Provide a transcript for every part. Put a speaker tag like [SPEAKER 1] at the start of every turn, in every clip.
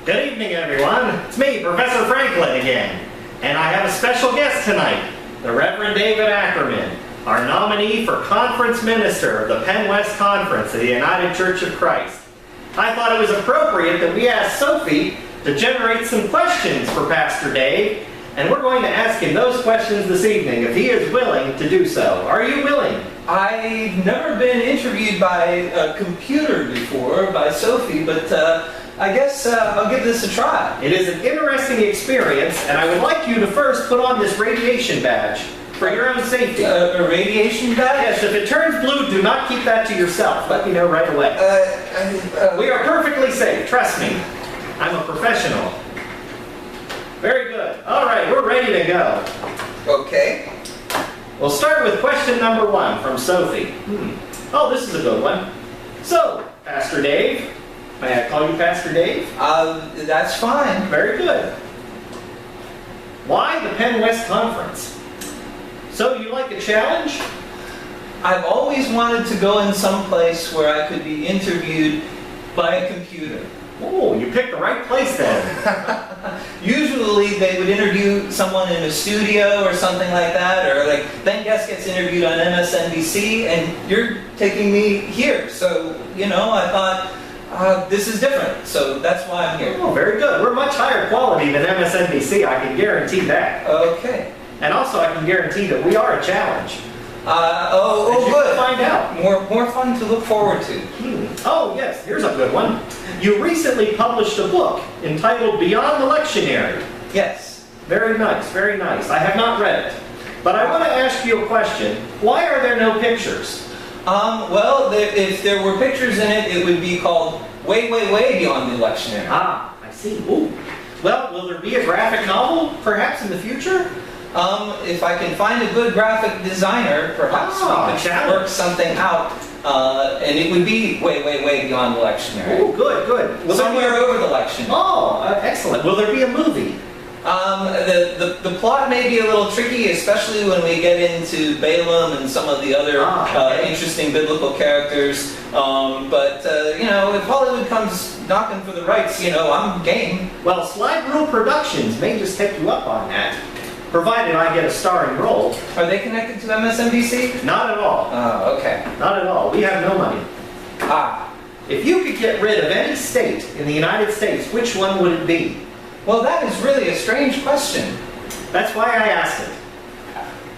[SPEAKER 1] Good evening, everyone. It's me, Professor Franklin again. And I have a special guest tonight, the Reverend David Ackerman, our nominee for Conference Minister of the Penn West Conference of the United Church of Christ. I thought it was appropriate that we ask Sophie to generate some questions for Pastor Dave, and we're going to ask him those questions this evening, if he is willing to do so. Are you willing?
[SPEAKER 2] I've never been interviewed by a computer before, by Sophie, but I guess I'll give this a try.
[SPEAKER 1] It is an interesting experience, and I would like you to first put on this radiation badge for your own safety.
[SPEAKER 2] A radiation badge?
[SPEAKER 1] Yes, if it turns blue, do not keep that to yourself. Let me know right away. We are perfectly safe, trust me. I'm a professional. Very good. All right, we're ready to go.
[SPEAKER 2] Okay.
[SPEAKER 1] We'll start with question number 1 from Sophie. Oh, this is a good one. So, Pastor Dave, may I call you Pastor Dave?
[SPEAKER 2] That's fine.
[SPEAKER 1] Very good. Why the Penn West Conference? So, you like a challenge?
[SPEAKER 2] I've always wanted to go in some place where I could be interviewed by a computer.
[SPEAKER 1] Oh, you picked the right place then.
[SPEAKER 2] Usually they would interview someone in a studio or something like that, or like Ben Guest gets interviewed on MSNBC, and you're taking me here. So, you know, I thought this is different. So that's why I'm here.
[SPEAKER 1] Oh, very good. We're much higher quality than MSNBC. I can guarantee that.
[SPEAKER 2] Okay.
[SPEAKER 1] And also I can guarantee that we are a challenge.
[SPEAKER 2] Good.
[SPEAKER 1] Find out.
[SPEAKER 2] More fun to look forward to.
[SPEAKER 1] Oh, yes. Here's a good one. You recently published a book entitled Beyond the Lectionary.
[SPEAKER 2] Yes.
[SPEAKER 1] Very nice, very nice. I have not read it. But I want to ask you a question. Why are there no pictures?
[SPEAKER 2] Well, if there were pictures in it, it would be called Way, Way, Way Beyond the Lectionary.
[SPEAKER 1] Ah, I see. Ooh. Well, will there be a graphic novel, perhaps in the future?
[SPEAKER 2] If I can find a good graphic designer, perhaps we could work something out, and it would be way, way, way beyond the lectionary.
[SPEAKER 1] Oh, good, good.
[SPEAKER 2] Somewhere over the lectionary.
[SPEAKER 1] Oh, excellent. Will there be a movie?
[SPEAKER 2] The plot may be a little tricky, especially when we get into Balaam and some of the other interesting biblical characters. But you know, if Hollywood comes knocking for the rights, you know, I'm game.
[SPEAKER 1] Well, Slide Rule Productions may just take you up on that, provided I get a starring role.
[SPEAKER 2] Are they connected to MSNBC?
[SPEAKER 1] Not at all.
[SPEAKER 2] Oh, okay.
[SPEAKER 1] Not at all. We have no money. If you could get rid of any state in the United States, which one would it be?
[SPEAKER 2] Well, that is really a strange question.
[SPEAKER 1] That's why I asked it.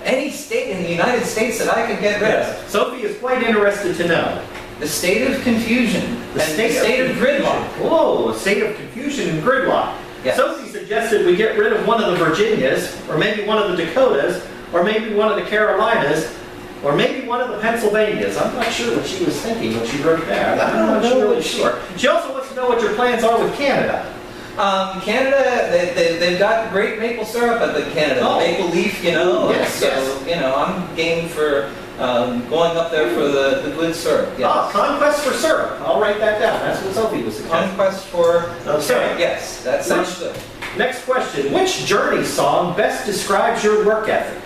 [SPEAKER 2] Any state in the United States that I could get rid of?
[SPEAKER 1] Sophie is quite interested to know.
[SPEAKER 2] The state of confusion. The state of gridlock.
[SPEAKER 1] Whoa, a state of confusion and gridlock.
[SPEAKER 2] Yes.
[SPEAKER 1] Sophie suggested we get rid of one of the Virginias, or maybe one of the Dakotas, or maybe one of the Carolinas, or maybe one of the Pennsylvanias. I'm not sure what she was thinking when she wrote that. I'm not really sure. She also wants to know what your plans are with Canada.
[SPEAKER 2] Canada, they've got great maple syrup up in Canada. Maple leaf, you know.
[SPEAKER 1] Yes,
[SPEAKER 2] so, you know, I'm game for going up there for the good syrup. Yes.
[SPEAKER 1] Conquest for syrup. I'll write that down. That's what Sophie was suggesting.
[SPEAKER 2] Conquest for syrup.
[SPEAKER 1] Okay.
[SPEAKER 2] Yes, that sounds good.
[SPEAKER 1] Next question. Which Journey song best describes your work ethic?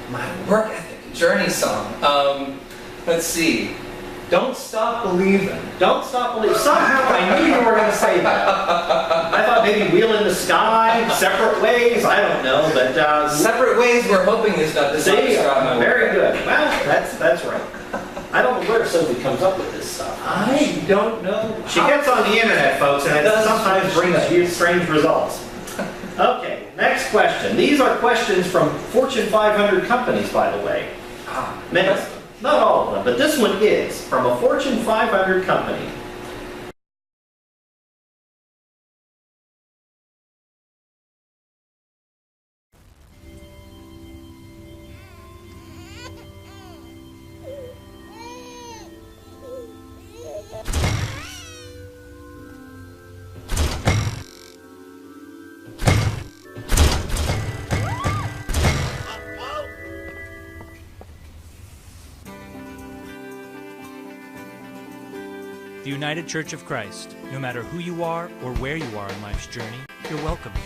[SPEAKER 2] My work ethic. Journey song. Let's see. Don't Stop Believing.
[SPEAKER 1] Don't Stop Believing. Somehow I knew you were going to say that. I thought maybe Wheel in the Sky, Separate Ways, I don't know, but...
[SPEAKER 2] Separate Ways we're hoping is not the same.
[SPEAKER 1] Very good. Well, that's right. I don't know where Sophie comes up with this stuff.
[SPEAKER 2] I don't know.
[SPEAKER 1] She gets on the internet, folks, and it sometimes brings you strange results. Okay, next question. These are questions from Fortune 500 companies, by the way. Many of them. Not all of them, but this one is from a Fortune 500 company.
[SPEAKER 3] The United Church of Christ. No matter who you are or where you are in life's journey, you're welcome here.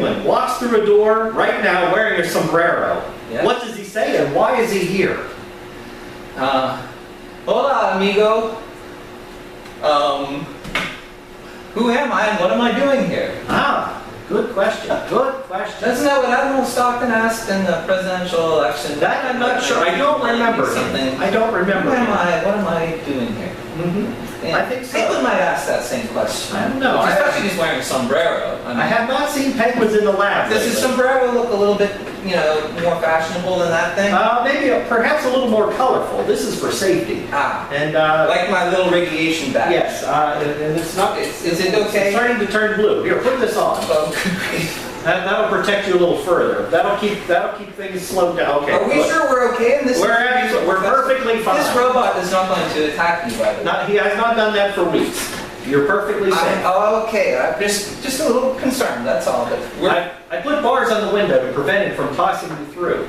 [SPEAKER 1] Franklin walks through a door right now wearing a sombrero.
[SPEAKER 2] Yes.
[SPEAKER 1] What does he say and why is he here?
[SPEAKER 2] Hola, amigo. Who am I and what am I doing here?
[SPEAKER 1] Ah, good question. Good question.
[SPEAKER 2] Isn't that what Admiral Stockton asked in the presidential election?
[SPEAKER 1] That I'm not sure. I don't remember
[SPEAKER 2] something.
[SPEAKER 1] I don't remember.
[SPEAKER 2] What am I doing here?
[SPEAKER 1] I think so.
[SPEAKER 2] Penguin might ask that same question.
[SPEAKER 1] I don't know.
[SPEAKER 2] Especially if he's wearing a sombrero.
[SPEAKER 1] I have not seen penguins in the lab.
[SPEAKER 2] Does his sombrero look a little bit, more fashionable than that thing?
[SPEAKER 1] Maybe perhaps a little more colorful. This is for safety.
[SPEAKER 2] Ah.
[SPEAKER 1] And
[SPEAKER 2] like my little radiation badge.
[SPEAKER 1] yes, and it's not.
[SPEAKER 2] Is it okay?
[SPEAKER 1] It's starting to turn blue. Here, put this on.
[SPEAKER 2] Oh, great.
[SPEAKER 1] That'll protect you a little further. That'll keep things slowed down. Okay.
[SPEAKER 2] Are we sure we're okay in this?
[SPEAKER 1] We're perfectly fine.
[SPEAKER 2] This robot is not going to attack me, by the way.
[SPEAKER 1] He has not done that for weeks. You're perfectly safe.
[SPEAKER 2] Okay, I'm just a little concerned, that's all. But
[SPEAKER 1] I put bars on the window to prevent it from tossing you through.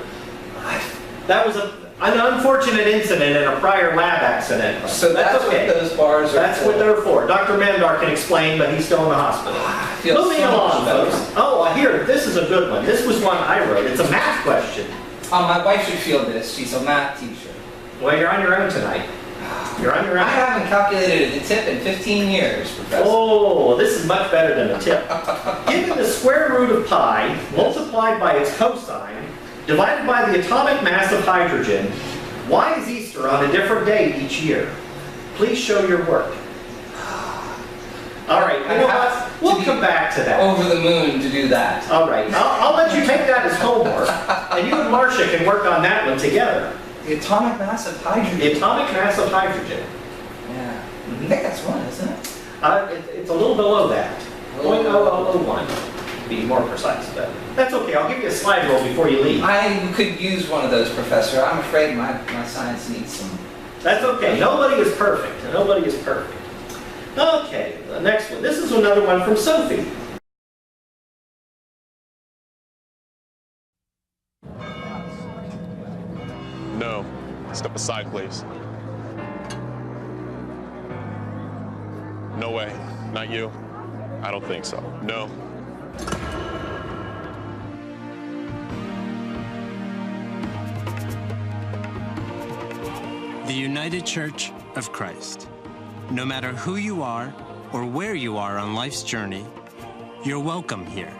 [SPEAKER 1] That was an unfortunate incident in a prior lab accident.
[SPEAKER 2] So that's okay. What those bars are.
[SPEAKER 1] That's what they're for. Dr. Mendar can explain, but he's still in the hospital. Moving along, folks. Oh, here, this is a good one. This was one I wrote. It's a math question.
[SPEAKER 2] My wife should feel this. She's a math teacher.
[SPEAKER 1] Well, you're on your own tonight. You're on your own.
[SPEAKER 2] I haven't calculated a tip in 15 years, Professor.
[SPEAKER 1] Oh, this is much better than a tip. Given the square root of pi multiplied by its cosine, divided by the atomic mass of hydrogen, why is Easter on a different day each year? Please show your work. All right, you know what? We'll come back to that.
[SPEAKER 2] Over the moon to do that.
[SPEAKER 1] All right, I'll let you take that as homework, and you and Marcia can work on that one together.
[SPEAKER 2] The atomic mass of hydrogen.
[SPEAKER 1] The atomic mass of hydrogen.
[SPEAKER 2] Yeah. I think that's 1, isn't it?
[SPEAKER 1] It's a little below that. 0.0001, to be more precise, but that's okay. I'll give you a slide rule before you leave.
[SPEAKER 2] I could use one of those, Professor. I'm afraid my science needs some.
[SPEAKER 1] That's okay. Nobody is perfect. Nobody is perfect. Okay, the next one. This is another one from Sophie.
[SPEAKER 4] No. Step aside, please. No way. Not you. I don't think so. No.
[SPEAKER 5] The United Church of Christ. No matter who you are or where you are on life's journey, you're welcome here.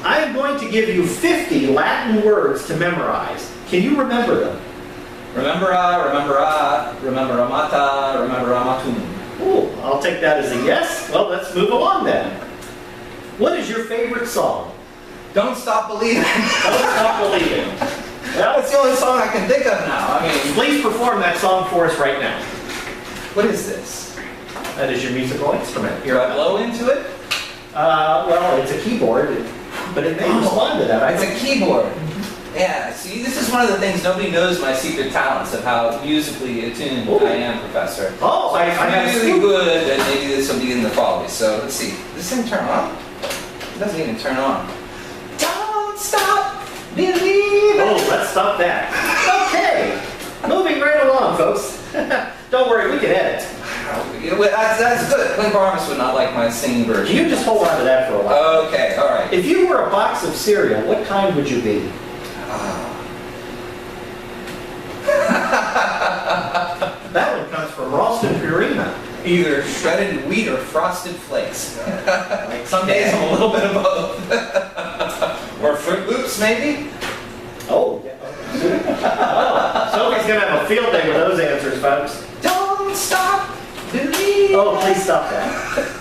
[SPEAKER 1] I am going to give you 50 Latin words to memorize. Can you remember them?
[SPEAKER 2] Remembera, remember amata, remember amatum.
[SPEAKER 1] Ooh, I'll take that as a yes. Well, let's move along then. What is your favorite song?
[SPEAKER 2] Don't Stop Believing.
[SPEAKER 1] Don't Stop Believing. Well,
[SPEAKER 2] That's the only song I can think of now. I mean,
[SPEAKER 1] please perform that song for us right now.
[SPEAKER 2] what is this?
[SPEAKER 1] That is your musical instrument.
[SPEAKER 2] Do I blow into it?
[SPEAKER 1] Well, it's a keyboard, but it may respond to that.
[SPEAKER 2] It's a keyboard. Yeah, see, this is one of the things nobody knows my secret talents of how musically attuned I am, Professor.
[SPEAKER 1] Oh,
[SPEAKER 2] So
[SPEAKER 1] I have a
[SPEAKER 2] really
[SPEAKER 1] scoop.
[SPEAKER 2] good, and maybe this will be in the folly. So let's see. Does this thing turn on? It doesn't even turn on. Don't stop believing.
[SPEAKER 1] Oh, let's stop that. Okay, moving right along, folks. Don't worry, we can edit.
[SPEAKER 2] That's good. Clint Barnes would not like my singing version.
[SPEAKER 1] You just hold on to that for a while.
[SPEAKER 2] Okay, all right.
[SPEAKER 1] If you were a box of cereal, what kind would you be? That one comes from Ralston Purina.
[SPEAKER 2] Either shredded wheat or frosted flakes. Like some days I'm a little bit of both. Or Fruit Loops, maybe?
[SPEAKER 1] Oh, yeah. Oh, Sophie's going to have a field day with those answers, folks.
[SPEAKER 2] Don't stop believing.
[SPEAKER 1] Oh, please stop that.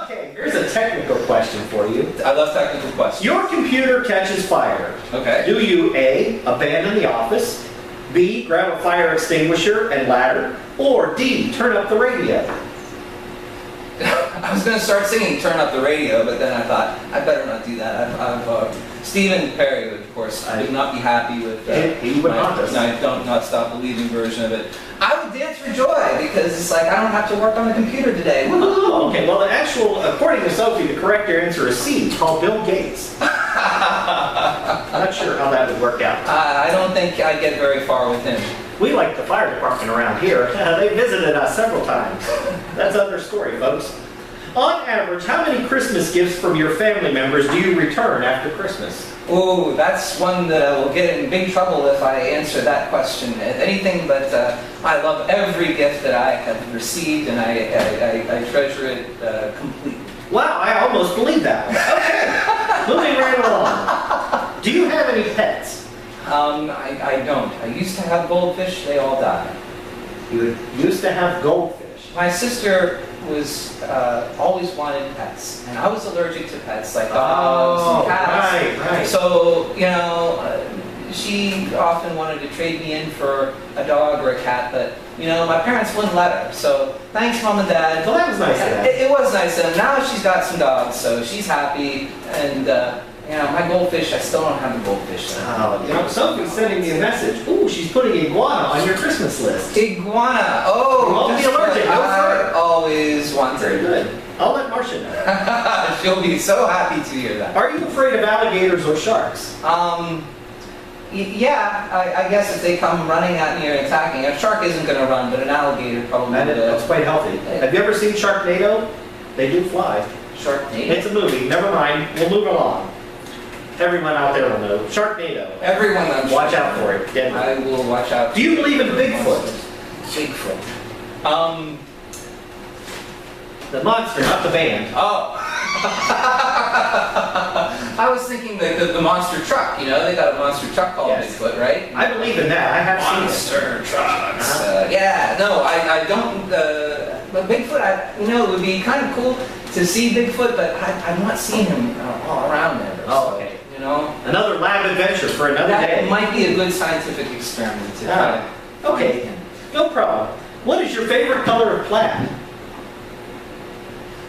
[SPEAKER 1] Okay, here's a technical question for you.
[SPEAKER 2] I love technical questions.
[SPEAKER 1] Your computer catches fire.
[SPEAKER 2] Okay.
[SPEAKER 1] Do you A, abandon the office, B, grab a fire extinguisher and ladder, or D, turn up the radio?
[SPEAKER 2] I was going to start singing Turn Up the Radio, but then I thought, I better not do that. Stephen Perry, of course, would not be happy with
[SPEAKER 1] He would not us.
[SPEAKER 2] my Don't Not Stop Believing version of it. I would dance for joy, because it's like, I don't have to work on the computer today.
[SPEAKER 1] Oh, okay, well, according to Sophie, the correct answer is C, it's called Bill Gates. Not sure how that would work out.
[SPEAKER 2] I don't think I'd get very far with him.
[SPEAKER 1] We like the fire department around here. They visited us several times. That's another story, folks. On average, how many Christmas gifts from your family members do you return after Christmas?
[SPEAKER 2] Oh, that's one that I will get in big trouble if I answer that question. Anything but I love every gift that I have received, and I treasure it completely.
[SPEAKER 1] Wow, I almost believe that one. Okay, moving right along. Do you have any pets?
[SPEAKER 2] I don't. I used to have goldfish. They all died.
[SPEAKER 1] You used to have goldfish.
[SPEAKER 2] My sister was always wanted pets, and I was allergic to pets like dogs and cats.
[SPEAKER 1] Right.
[SPEAKER 2] So she often wanted to trade me in for a dog or a cat, but my parents wouldn't let her. So thanks, Mom and Dad.
[SPEAKER 1] Well, that was nice of them.
[SPEAKER 2] It was nice of them. Now she's got some dogs, so she's happy. And my goldfish, I still don't have the goldfish.
[SPEAKER 1] Sophie's sending me a message. Ooh, she's putting iguana on your Christmas list.
[SPEAKER 2] Iguana. Oh,
[SPEAKER 1] you won't be allergic.
[SPEAKER 2] I always wanted.
[SPEAKER 1] Very good. I'll let Marcia know.
[SPEAKER 2] She'll be so happy to hear that.
[SPEAKER 1] Are you afraid of alligators or sharks?
[SPEAKER 2] Yeah, I guess if they come running at me or attacking, a shark isn't going to run, but an alligator probably will.
[SPEAKER 1] That's quite healthy. Have you ever seen Sharknado? They do fly.
[SPEAKER 2] Sharknado?
[SPEAKER 1] It's a movie. Never mind. We'll move along. Everyone out there will know. Sharknado.
[SPEAKER 2] Everyone knows.
[SPEAKER 1] Watch out for it.
[SPEAKER 2] I will watch out.
[SPEAKER 1] Do you believe in Bigfoot?
[SPEAKER 2] Bigfoot.
[SPEAKER 1] The monster, not the band.
[SPEAKER 2] Oh. I was thinking the monster truck. They got a monster truck called Bigfoot, right?
[SPEAKER 1] I believe in that. I have seen
[SPEAKER 2] monster trucks. I don't. But Bigfoot, it would be kind of cool to see Bigfoot, but I'm not seeing him all around there.
[SPEAKER 1] Oh, okay. Another lab adventure for another day.
[SPEAKER 2] It might be a good scientific experiment to try.
[SPEAKER 1] Okay, no problem. What is your favorite color of plaid?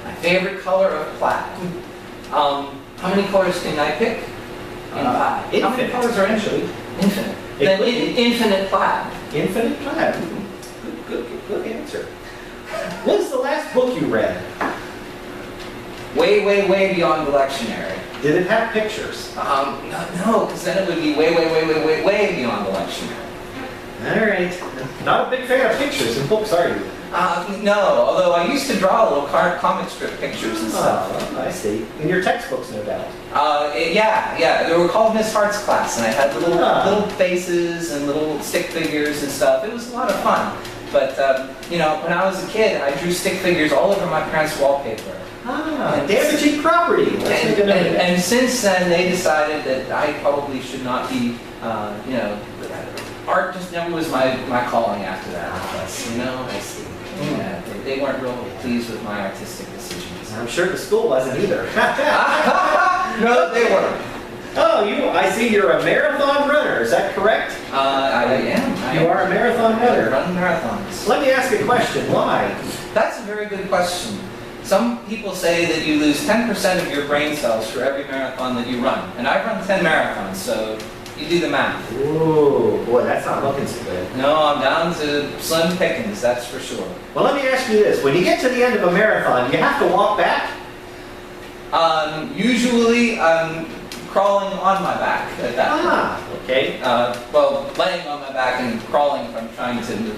[SPEAKER 2] My favorite color of plaid. How many colors can I pick?
[SPEAKER 1] Infinite.
[SPEAKER 2] How many colors are
[SPEAKER 1] actually?
[SPEAKER 2] Infinite. Then infinite plaid.
[SPEAKER 1] Infinite plaid. Good answer. What's the last book you read?
[SPEAKER 2] Way, way, way beyond the lectionary.
[SPEAKER 1] Did it have pictures?
[SPEAKER 2] No, because then it would be way, way, way, way, way, way beyond the lectionary.
[SPEAKER 1] All right. Not a big fan of pictures in books, are you?
[SPEAKER 2] No, although I used to draw little comic strip pictures and stuff.
[SPEAKER 1] Oh, I see. In your textbooks, no doubt.
[SPEAKER 2] Yeah. They were called Miss Hart's class, and I had little faces and little stick figures and stuff. It was a lot of fun. But, when I was a kid, I drew stick figures all over my parents' wallpaper.
[SPEAKER 1] Damaging property.
[SPEAKER 2] And since then, they decided that I probably should not be, art just never was my calling after that. I see. Yeah, they weren't real pleased with my artistic decisions.
[SPEAKER 1] I'm sure the school wasn't either.
[SPEAKER 2] No, they weren't.
[SPEAKER 1] Oh, I see you're a marathon runner. Is that correct?
[SPEAKER 2] I am.
[SPEAKER 1] You are a marathon runner.
[SPEAKER 2] I run marathons.
[SPEAKER 1] Let me ask you a question. Why?
[SPEAKER 2] That's a very good question. Some people say that you lose 10% of your brain cells for every marathon that you run. And I've run 10 marathons, so you do the math.
[SPEAKER 1] Ooh, boy, that's not looking so good.
[SPEAKER 2] No, I'm down to slim pickings, that's for sure.
[SPEAKER 1] Well, let me ask you this. When you get to the end of a marathon, do you have to walk back?
[SPEAKER 2] Usually, I'm crawling on my back at that point.
[SPEAKER 1] Okay.
[SPEAKER 2] Laying on my back and crawling if I'm trying to move,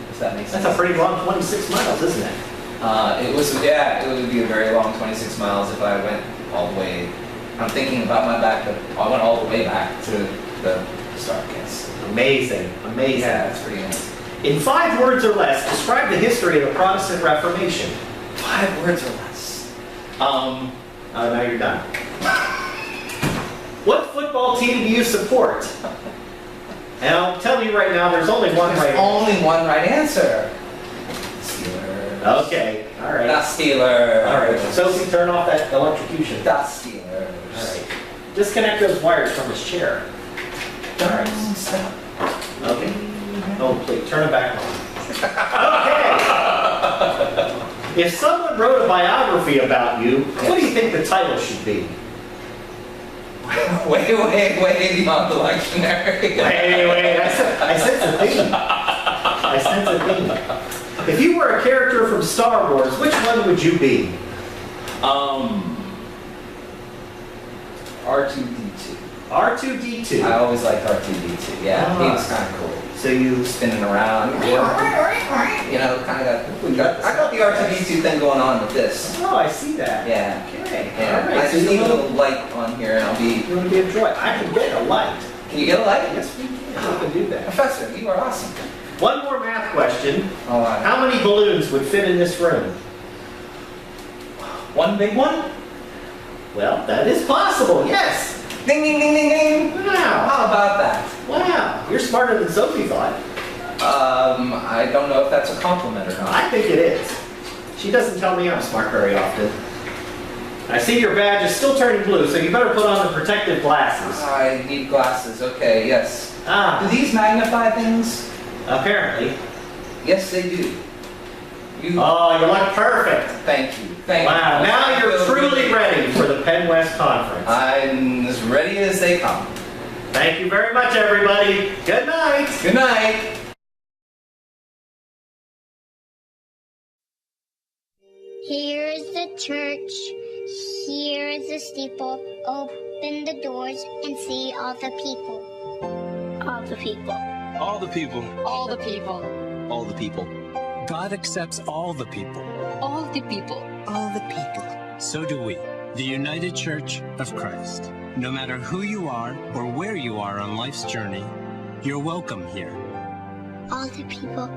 [SPEAKER 2] if that makes sense.
[SPEAKER 1] That's a pretty long 26 miles, isn't it?
[SPEAKER 2] It would be a very long 26 miles if I went all the way. I'm thinking about my back, but I went all the way back to the start, yes.
[SPEAKER 1] Amazing.
[SPEAKER 2] Yeah, that's pretty nice.
[SPEAKER 1] In 5 words or less, describe the history of the Protestant Reformation.
[SPEAKER 2] 5 words or less.
[SPEAKER 1] Now you're done. What football team do you support? And I'll tell you right now, there's only one right answer.
[SPEAKER 2] Only one right answer. Steelers.
[SPEAKER 1] Okay, all right.
[SPEAKER 2] The Steelers.
[SPEAKER 1] All right, Sophie, turn off that electrocution.
[SPEAKER 2] The Steelers.
[SPEAKER 1] All right. Disconnect those wires from his chair. All right.
[SPEAKER 2] Stop.
[SPEAKER 1] Okay. Oh, please, turn it back on. Okay. If someone wrote a biography about you, what do you think the title should be?
[SPEAKER 2] Way, way, way beyond the lectionary.
[SPEAKER 1] Wait. I sense a theme. I sense a theme. If you were a character from Star Wars, which one would you be?
[SPEAKER 2] R2D2.
[SPEAKER 1] R2D2.
[SPEAKER 2] I always liked R2D2. Yeah, he was kind of cool.
[SPEAKER 1] So you
[SPEAKER 2] Spinning around. You know, kind of got. I got the R2D2 thing going on with this.
[SPEAKER 1] Oh, I see that.
[SPEAKER 2] Yeah.
[SPEAKER 1] Okay.
[SPEAKER 2] Yeah.
[SPEAKER 1] All right.
[SPEAKER 2] I just need a little light on here, and I'll be.
[SPEAKER 1] You want to be a droid? I can get a light.
[SPEAKER 2] Can you get a light?
[SPEAKER 1] Yes, we can do that.
[SPEAKER 2] Professor, you are awesome.
[SPEAKER 1] One more math question.
[SPEAKER 2] All right.
[SPEAKER 1] How many balloons would fit in this room?
[SPEAKER 2] One big one?
[SPEAKER 1] Well, that is possible, yes.
[SPEAKER 2] Ding, ding, ding, ding, ding.
[SPEAKER 1] Wow.
[SPEAKER 2] How about that?
[SPEAKER 1] Wow. You're smarter than Sophie thought.
[SPEAKER 2] I don't know if that's a compliment or not.
[SPEAKER 1] I think it is. She doesn't tell me I'm smart very often. I see your badge is still turning blue, so you better put on the protective glasses.
[SPEAKER 2] I need glasses. Okay, yes. Do
[SPEAKER 1] Ah,
[SPEAKER 2] these magnify things?
[SPEAKER 1] apparently.
[SPEAKER 2] Yes, they do. You.
[SPEAKER 1] Oh, you look perfect.
[SPEAKER 2] Thank you. Thank
[SPEAKER 1] Wow,
[SPEAKER 2] you.
[SPEAKER 1] now you're truly ready for the Penn West Conference.
[SPEAKER 2] I'm as ready as they come.
[SPEAKER 1] Thank you very much, everybody. Good night.
[SPEAKER 2] Good night.
[SPEAKER 6] Here is the church, here is the steeple. Open the doors and see all the people. All the people.
[SPEAKER 7] All the people.
[SPEAKER 8] All the people.
[SPEAKER 7] All the people.
[SPEAKER 5] God accepts all the people.
[SPEAKER 8] All the people.
[SPEAKER 5] All the people. So do we, the United Church of Christ. No matter who you are or where you are on life's journey, you're welcome here.
[SPEAKER 6] All the people.